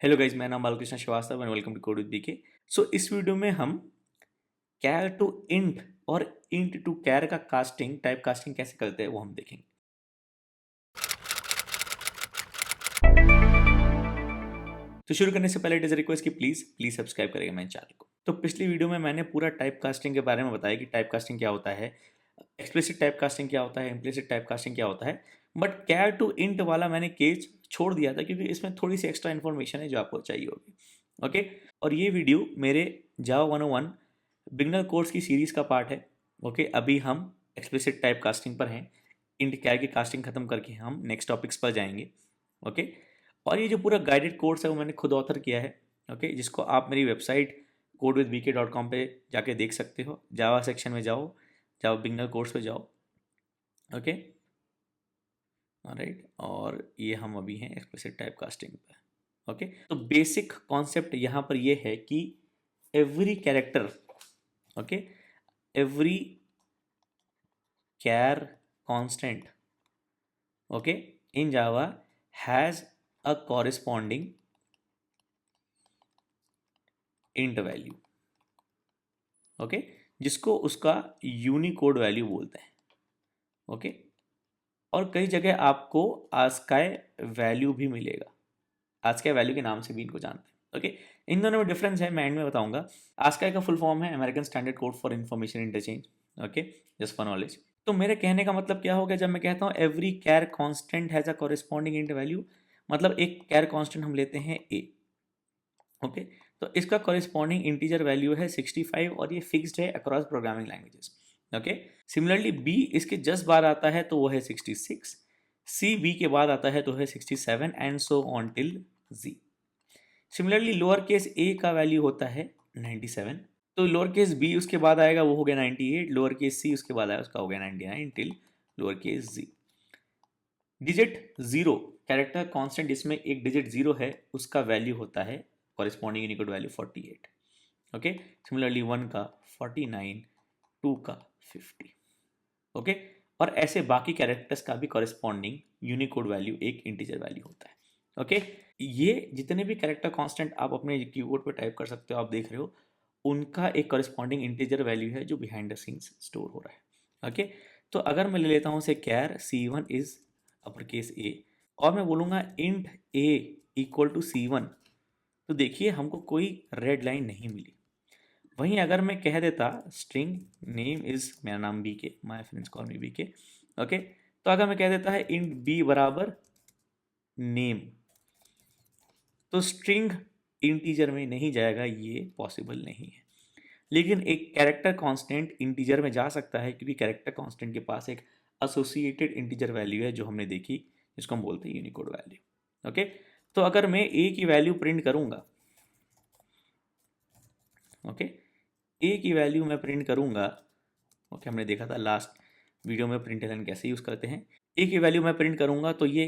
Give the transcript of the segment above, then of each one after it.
Hello guys, मेरा नाम Balkrishna Shrivastava and welcome to code with BK. So इस वीडियो में हम कैर टू इंट और इंट टू कैर का कास्टिंग, टाइप कास्टिंग कैसे करते हैं वो हम देखेंगे। तो शुरू करने से पहले इट इज रिक्वेस्ट कि प्लीज सब्सक्राइब करेगा मेरे चैनल को। तो पिछली वीडियो में मैंने पूरा टाइप कास्टिंग के बारे में बताया कि टाइप कास्टिंग क्या होता है, एक्सप्लिसिट टाइप कास्टिंग क्या होता है, इम्प्लिसिट टाइप कास्टिंग क्या होता है। बट कैर टू इंट वाला मैंने केस छोड़ दिया था क्योंकि इसमें थोड़ी सी एक्स्ट्रा इन्फॉर्मेशन है जो आपको चाहिए होगी। ओके, और ये वीडियो मेरे जावा 101 बिगनर कोर्स की सीरीज का पार्ट है। ओके, अभी हम एक्सप्लिसिट टाइप कास्टिंग पर हैं। इंट कैर की कास्टिंग खत्म करके हम नेक्स्ट टॉपिक्स पर जाएंगे। ओके, और ये जो पूरा गाइडेड कोर्स है वो मैंने खुद ऑथर किया है। ओके, जिसको आप मेरी वेबसाइट codewithbk.com पे जाके देख सकते हो। जावा सेक्शन में जाओ, जावा बिगनर कोर्स पे जाओ। ओके, राइट, और ये हम अभी हैं एक्सप्लिसिट टाइप कास्टिंग पे। ओके, तो बेसिक कॉन्सेप्ट यहाँ पर ये है कि every character, okay, every char constant, okay, in Java has a corresponding int value. Okay, जिसको उसका यूनिकोड वैल्यू बोलते हैं। ओके, और कई जगह आपको आस्काई वैल्यू भी मिलेगा। आस्काई वैल्यू के नाम से भी इनको जानते हैं। ओके, इन दोनों में डिफरेंस है, मैं एंड में बताऊंगा। आस्काई का फुल फॉर्म है American standard code for information interchange. Okay, just for knowledge. तो मेरे कहने का मतलब क्या हो गया जब मैं कहता हूँ every char constant has a corresponding int value, मतलब एक कैर कांस्टेंट हम लेते हैं ए। ओके, तो इसका कॉरेस्पॉन्डिंग इंटीजर वैल्यू है 65 और ये फिक्स्ड है across programming languages. Okay, similarly B इसके जस्ट बाद आता है तो वो है 66, सी बी के बाद आता है तो है 67 and so on till G. Similarly lower case A का वैल्यू होता है 97, तो लोअर केस बी उसके बाद आएगा वो हो गया 98, लोअर केस सी उसके बाद आया उसका हो गया 99 टिल लोअर केस जी। डिजिट जीरो, कैरेक्टर कांस्टेंट जिसमें एक डिजिट जीरो है उसका वैल्यू होता है corresponding Unicode value 48। Okay, similarly 1 का 49, 2 का 50। ओके, और ऐसे बाकी कैरेक्टर्स का भी कॉरेस्पॉन्डिंग यूनिकोड वैल्यू एक इंटीजर वैल्यू होता है। ओके, ये जितने भी कैरेक्टर कांस्टेंट आप अपने कीबोर्ड पर टाइप कर सकते हो, आप देख रहे हो, उनका एक कॉरेस्पॉन्डिंग इंटीजर वैल्यू है जो बिहाइंड द सीन्स स्टोर हो रहा है। ओके, तो अगर मैं ले लेता हूँ से कैर C1 इज अपर केस ए और मैं बोलूँगा int A equal to C1, तो देखिए हमको कोई रेड लाइन नहीं मिली। वहीं अगर मैं कह देता स्ट्रिंग नेम इज, मेरा नाम B K, my friends call me B K. Okay, तो अगर मैं कह देता है इंट बी बराबर नेम, तो स्ट्रिंग इंटीजर में नहीं जाएगा, ये पॉसिबल नहीं है। लेकिन एक कैरेक्टर कांस्टेंट इंटीजर में जा सकता है क्योंकि कैरेक्टर कांस्टेंट के पास एक एसोसिएटेड इंटीजर वैल्यू है जो हमने देखी, जिसको हम बोलते हैं यूनिकोड वैल्यू। ओके, तो अगर मैं ए की वैल्यू प्रिंट करूंगा, ओके, ए की वैल्यू मैं प्रिंट करूंगा। ओके, हमने देखा था लास्ट वीडियो में प्रिंट एलन कैसे यूज करते हैं। ए की वैल्यू मैं प्रिंट करूंगा तो ये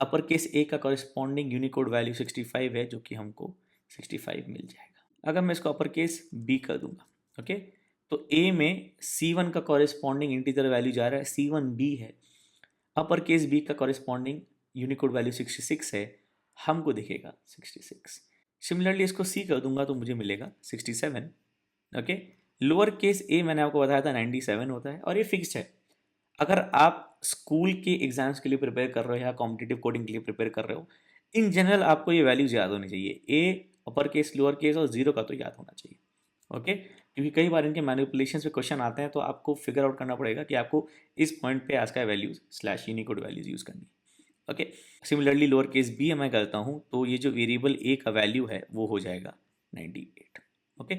अपर केस ए का कॉरेस्पॉन्डिंग यूनिकोड वैल्यू 65 है, जो कि हमको 65 मिल जाएगा। अगर मैं इसको अपर केस बी कर दूंगा, ओके, तो ए में C1 का कॉरेस्पॉन्डिंग इंटीजर वैल्यू जा रहा है, C1 बी है। अपर केस बी का कॉरेस्पॉन्डिंग यूनिकोड वैल्यू 66 है, हमको दिखेगा 66। सिमिलरली इसको सी कर दूंगा तो मुझे मिलेगा 67। ओके, लोअर केस ए मैंने आपको बताया था 97 होता है और ये फिक्स्ड है। अगर आप स्कूल के एग्जाम्स के लिए प्रिपेयर कर रहे हो या कॉम्पिटिटिव कोडिंग के लिए प्रिपेयर कर रहे हो, इन जनरल आपको ये वैल्यूज याद होनी चाहिए, ए अपर केस, लोअर केस और जीरो का तो याद होना चाहिए। ओके, क्योंकि कई बार इनके मैनिपुलेशन पे क्वेश्चन आते हैं तो आपको फिगर आउट करना पड़ेगा कि आपको इस पॉइंट पे ASCII values slash Unicode values use करनी है। Okay, similarly lower case B मैं करता हूँ तो ये जो वेरिएबल ए का वैल्यू है वो हो जाएगा 98। ओके,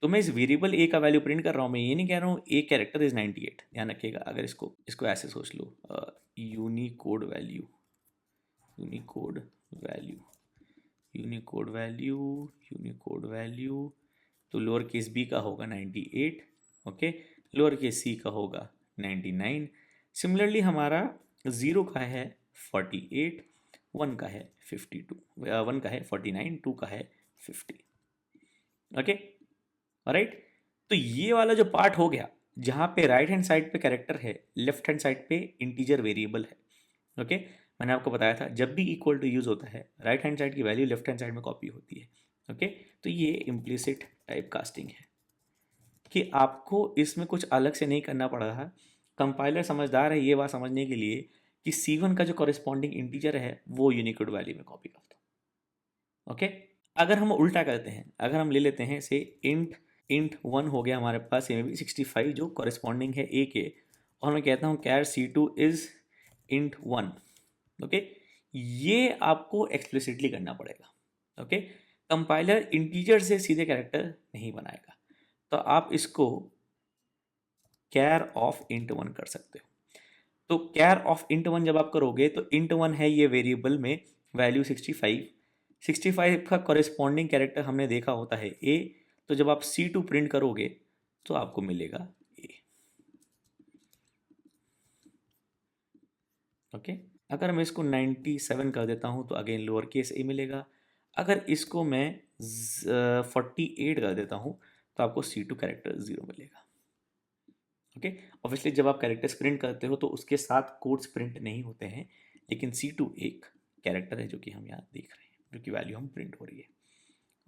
तो मैं इस वेरिएबल ए का वैल्यू प्रिंट कर रहा हूँ, मैं ये नहीं कह रहा हूँ ए कैरेक्टर इज 98। ध्यान रखिएगा, अगर इसको इसको ऐसे सोच लो, Unicode value, Unicode value, Unicode value, Unicode value, तो लोअर केस बी का होगा 98। ओके, लोअर केस सी का होगा 99। सिमिलरली हमारा ज़ीरो का है 48, वन का है 52, वन का है 49, टू का है 50। ओके, राइट, तो ये वाला जो पार्ट हो गया जहाँ पे राइट हैंड साइड पे कैरेक्टर है, लेफ्ट हैंड साइड पे इंटीजर वेरिएबल है। ओके, मैंने आपको बताया था जब भी इक्वल टू यूज़ होता है राइट हैंड साइड की वैल्यू लेफ्ट हैंड साइड में कॉपी होती है। ओके, तो ये इम्प्लिसिट टाइप कास्टिंग है कि आपको इसमें कुछ अलग से नहीं करना पड़ रहा। कंपाइलर समझदार है ये बात समझने के लिए कि C1 का जो कॉरेस्पॉन्डिंग इंटीजर है वो यूनिकोड वैल्यू में कॉपी कर दो। ओके, अगर हम उल्टा करते हैं, अगर हम ले लेते हैं से इंट 1 हो गया हमारे पास ये भी 65 जो कॉरेस्पॉन्डिंग है ए के, और मैं कहता हूँ कैर C2 इज इंट 1। ओके, ये आपको एक्सप्लिसिटली करना पड़ेगा। ओके, कंपाइलर इंटीजर से सीधे कैरेक्टर नहीं बनाएगा, तो आप इसको कैर ऑफ इंट 1 कर सकते हो। तो कैर ऑफ इंट 1 जब आप करोगे तो इंट 1 है ये वेरिएबल में वैल्यू 65 का कॉरेस्पॉन्डिंग कैरेक्टर हमने देखा होता है ए, तो जब आप C2 प्रिंट करोगे तो आपको मिलेगा ए। ओके, अगर मैं इसको 97 कर देता हूँ तो अगेन लोअर केस ए मिलेगा। अगर इसको मैं 48 कर देता हूँ तो आपको C2 कैरेक्टर 0 मिलेगा। ओके, ऑब्वियसली जब आप कैरेक्टर्स प्रिंट करते हो तो उसके साथ कोड्स प्रिंट नहीं होते हैं, लेकिन C2 एक कैरेक्टर है जो कि हम यहाँ देख रहे हैं, जो कि वैल्यू हम प्रिंट हो रही है।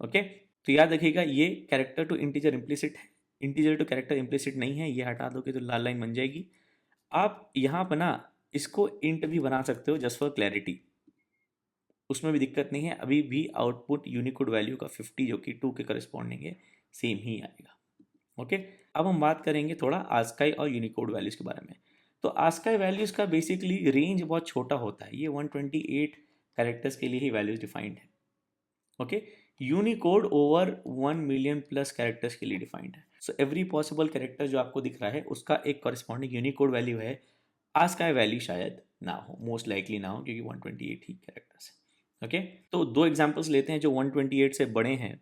ओके, तो याद रखिएगा ये कैरेक्टर टू इंटीजर इम्प्लिसिट है, इंटीजर टू कैरेक्टर इम्प्लिसिट नहीं है। ये हटा दोगे तो लाल लाइन बन जाएगी। आप यहाँ पर ना इसको इंट भी बना सकते हो जस्ट फॉर क्लैरिटी, उसमें भी दिक्कत नहीं है। अभी भी आउटपुट यूनिकोड वैल्यू का 50 जो कि 2 के करस्पॉन्डिंग है सेम ही आएगा। ओके, अब हम बात करेंगे थोड़ा आस्काई और यूनिकोड वैल्यूज़ के बारे में। तो आस्काई वैल्यूज़ का बेसिकली रेंज बहुत छोटा होता है, ये 128 कैरेक्टर्स के लिए ही वैल्यूज़ डिफाइंड है। Okay, Unicode over 1 million plus characters के लिए डिफाइंड है। सो एवरी पॉसिबल कैरेक्टर जो आपको दिख रहा है उसका एक कॉरेस्पॉन्डिंग यूनिकोड वैल्यू है। आस्काई वैल्यू शायद ना हो, मोस्ट लाइकली ना हो, क्योंकि 128 ही कैरेक्टर्स है। ओके, तो दो एग्जाम्पल्स लेते हैं जो 128 से बड़े हैं।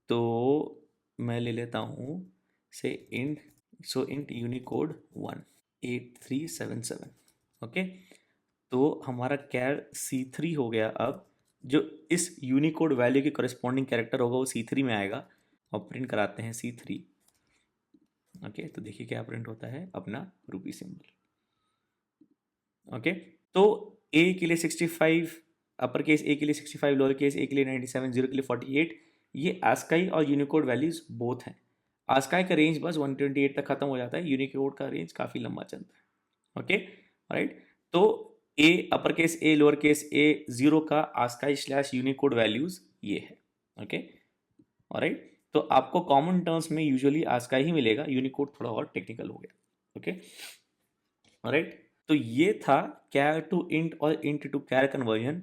तो मैं ले लेता हूँ से इंट यूनिकोड 18377। ओके, तो हमारा कैर C3 हो गया। अब जो इस यूनिकोड वैल्यू के कॉरेस्पॉन्डिंग कैरेक्टर होगा वो C3 में आएगा, और प्रिंट कराते हैं C3। ओके, तो देखिए क्या प्रिंट होता है, अपना रूपी सिंबल। ओके, तो ए के लिए 65, अपर केस ए के लिए 65, लोअर केस ए के लिए 97, जीरो के लिए 48। ये आस्काई और यूनिकोड वैल्यूज बोथ हैं। आस्काई का रेंज बस 128 तक खत्म हो जाता है, यूनिकोड का रेंज काफ़ी लंबा चलता है। ओके, राइट, तो A upper case A lower case A zero का आस्काई स्लैश यूनिकोड वैल्यूज ये है। ओके, राइट, तो आपको कॉमन टर्म्स में यूजुअली आस्काई ही मिलेगा, यूनिकोड थोड़ा और टेक्निकल हो गया। ओके, राइट, तो ये था कैर टू इंट और int to char conversion.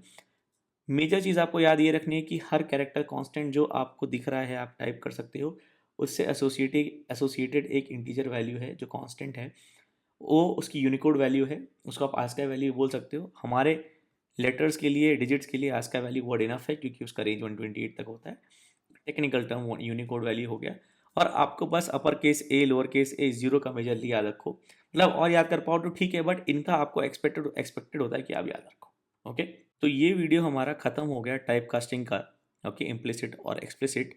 Major चीज़ आपको याद ये रखनी है कि हर कैरेक्टर कांस्टेंट जो आपको दिख रहा है आप टाइप कर सकते हो, उससे एसोसिएटेड एक इंटीजर वैल्यू है जो कांस्टेंट है, वो उसकी यूनिकोड वैल्यू है, उसको आप आस्काई वैल्यू बोल सकते हो। हमारे लेटर्स के लिए, डिजिट्स के लिए आस्काई वैल्यू वर्ड इनफ है, क्योंकि उसका रेंज 128 तक होता है। टेक्निकल टर्म यूनिकोड वैल्यू हो गया। और आपको बस अपर case A lower case A zero का मेजरली याद रखो, मतलब और याद कर पाओ तो ठीक है, बट इनका आपको एक्सपेक्टेड होता है कि आप याद रखो। ओके, तो ये वीडियो हमारा खत्म हो गया टाइप कास्टिंग का। ओके, इम्प्लिसिट और एक्सप्लिसिट।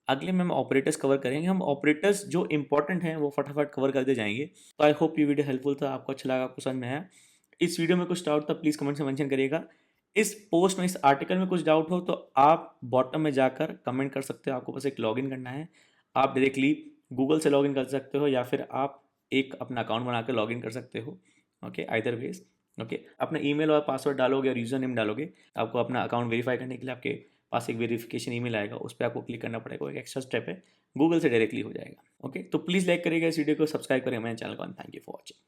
अगले में हम ऑपरेटर्स कवर करेंगे। हम ऑपरेटर्स जो इंपॉर्टेंट हैं वो फटाफट कवर करते जाएंगे। तो आई होप ये वीडियो हेल्पफुल था, आपको अच्छा लगा, आपको समझ में आया। इस वीडियो में कुछ डाउट था प्लीज़ कमेंट से मेंशन करिएगा। इस पोस्ट में, इस आर्टिकल में कुछ डाउट हो तो आप बॉटम में जाकर कमेंट कर सकते हो। आपको बस एक लॉगिन करना है, आप डायरेक्टली गूगल से लॉगिन कर सकते हो, या फिर आप एक अपना अकाउंट बनाकर लॉगिन कर सकते हो। Okay, either ways. ओके, अपना ईमेल और पासवर्ड डालोगे और यूज़र नेम डालोगे, आपको अपना अकाउंट वेरीफाई करने के लिए आपके पास एक वेरिफिकेशन ईमेल आएगा, उस पर आपको क्लिक करना पड़ेगा। एक एक्स्ट्रा स्टेप है, गूगल से डायरेक्टली हो जाएगा। ओके, तो प्लीज़ लाइक करिएगा इस वीडियो को, सब्सक्राइब करें मेरे चैनल को। Thank you for watching.